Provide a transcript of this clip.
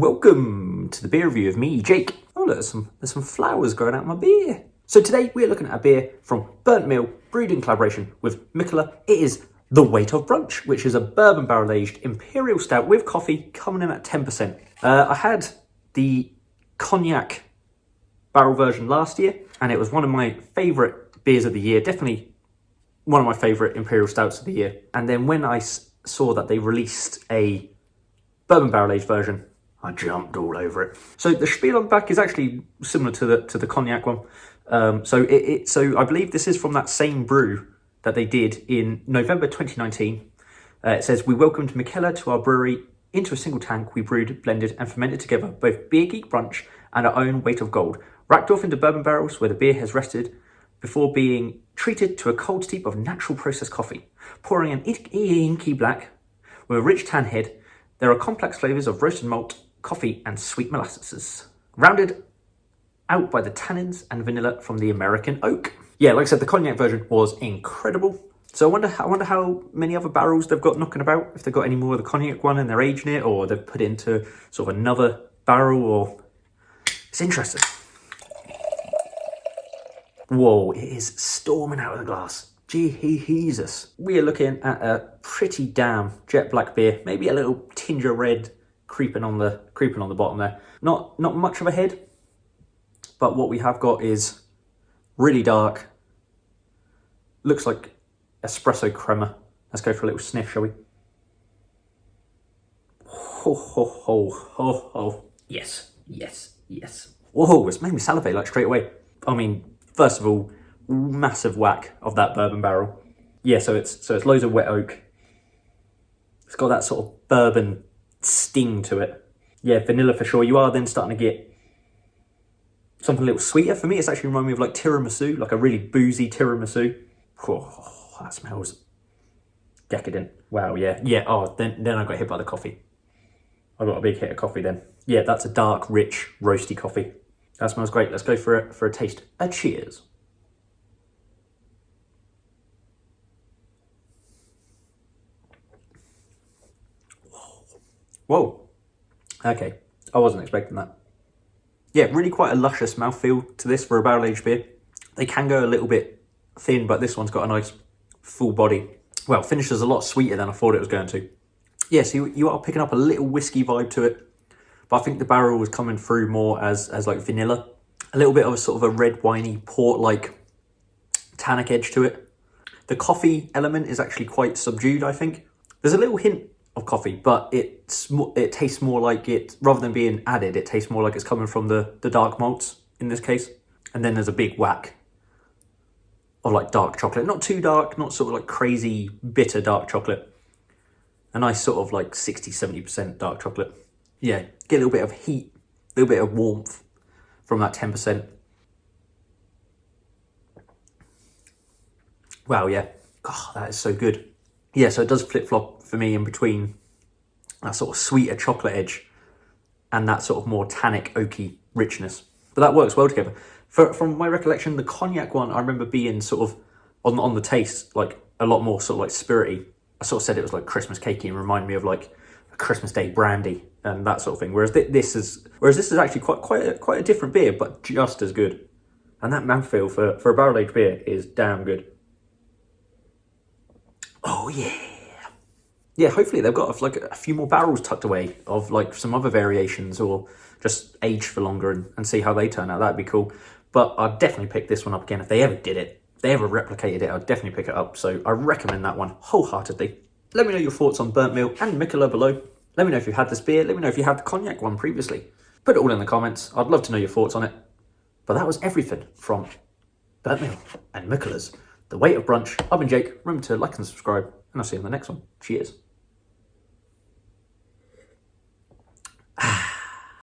welcome to the beer review of me, Jake. Oh look, there's some flowers growing out of my beer. So today we're looking at a beer from Burnt Mill, brewed in collaboration with MIKKELLER. It is the Weight of Brunch, which is a bourbon barrel-aged Imperial Stout with coffee, coming in at 10%. I had the cognac barrel version last year, and it was one of my favourite beers of the year, definitely one of my favourite Imperial Stouts of the year. And then when I saw that they released a bourbon barrel-aged version, I jumped all over it. So the spiel on the back is actually similar to the cognac one. So I believe this is from that same brew that they did in November 2019. It says, "We welcomed MIKKELLER to our brewery. Into a single tank, we brewed, blended and fermented together both Beer Geek Brunch and our own weight of gold, racked off into bourbon barrels where the beer has rested before being treated to a cold steep of natural processed coffee, pouring an inky black with a rich tan head. There are complex flavours of roasted malt, coffee and sweet molasses, rounded out by the tannins and vanilla from the American oak." Yeah, like I said, the cognac version was incredible. So I wonder how many other barrels they've got knocking about, if they've got any more of the cognac one and they're aging it, or they've put it into sort of another barrel, or... It's interesting. Whoa, it is storming out of the glass. Jesus. We are looking at a pretty damn jet black beer, maybe a little tinge of red creeping on the bottom there. Not much of a head, but what we have got is really dark. Looks like espresso crema. Let's go for a little sniff, shall we? Ho ho ho ho ho. Yes, yes, yes. Whoa, it's made me salivate like straight away. I mean, first of all, massive whack of that bourbon barrel. Yeah, so it's loads of wet oak. It's got that sort of bourbon sting to it. Yeah, vanilla for sure. You are then starting to get something a little sweeter. For me, it's actually reminding me of like tiramisu, like a really boozy tiramisu. Oh, that smells decadent. Wow, yeah. Yeah, oh, then I got hit by the coffee. I got a big hit of coffee then. Yeah, that's a dark, rich, roasty coffee. That smells great. Let's go for a taste. A cheers. Whoa. Okay, I wasn't expecting that. Yeah, really quite a luscious mouthfeel to this for a barrel-aged beer. They can go a little bit thin, but this one's got a nice full body. Well, finishes a lot sweeter than I thought it was going to. Yeah, so you are picking up a little whiskey vibe to it, but I think the barrel was coming through more as like vanilla. A little bit of a sort of a red winey port-like tannic edge to it. The coffee element is actually quite subdued, I think. There's a little hint of coffee, but it tastes more like it, rather than being added, it tastes more like it's coming from the dark malts in this case. And then there's a big whack of like dark chocolate. Not too dark, not sort of like crazy bitter dark chocolate. A nice sort of like 60-70% dark chocolate. Yeah, get a little bit of heat, a little bit of warmth from that 10%. Wow, yeah. God, that is so good. Yeah, so it does flip-flop for me in between that sort of sweeter chocolate edge and that sort of more tannic, oaky richness. But that works well together. From my recollection, the cognac one, I remember being sort of, on the taste, like a lot more sort of like spirity. I sort of said it was like Christmas cakey and reminded me of like a Christmas Day brandy and that sort of thing. Whereas this is actually quite a different beer, but just as good. And that mouthfeel for a barrel-aged beer is damn good. Oh yeah. Yeah, hopefully they've got like a few more barrels tucked away of like some other variations, or just age for longer and see how they turn out. That'd be cool. But I'd definitely pick this one up again if they ever did it. If they ever replicated it, I'd definitely pick it up. So I recommend that one wholeheartedly. Let me know your thoughts on Burnt Mill and MIKKELLER below. Let me know if you've had this beer. Let me know if you had the cognac one previously. Put it all in the comments. I'd love to know your thoughts on it. But that was everything from Burnt Mill and MIKKELLER's The Weight of Brunch. I've been Jake. Remember to like and subscribe, and I'll see you in the next one. Cheers.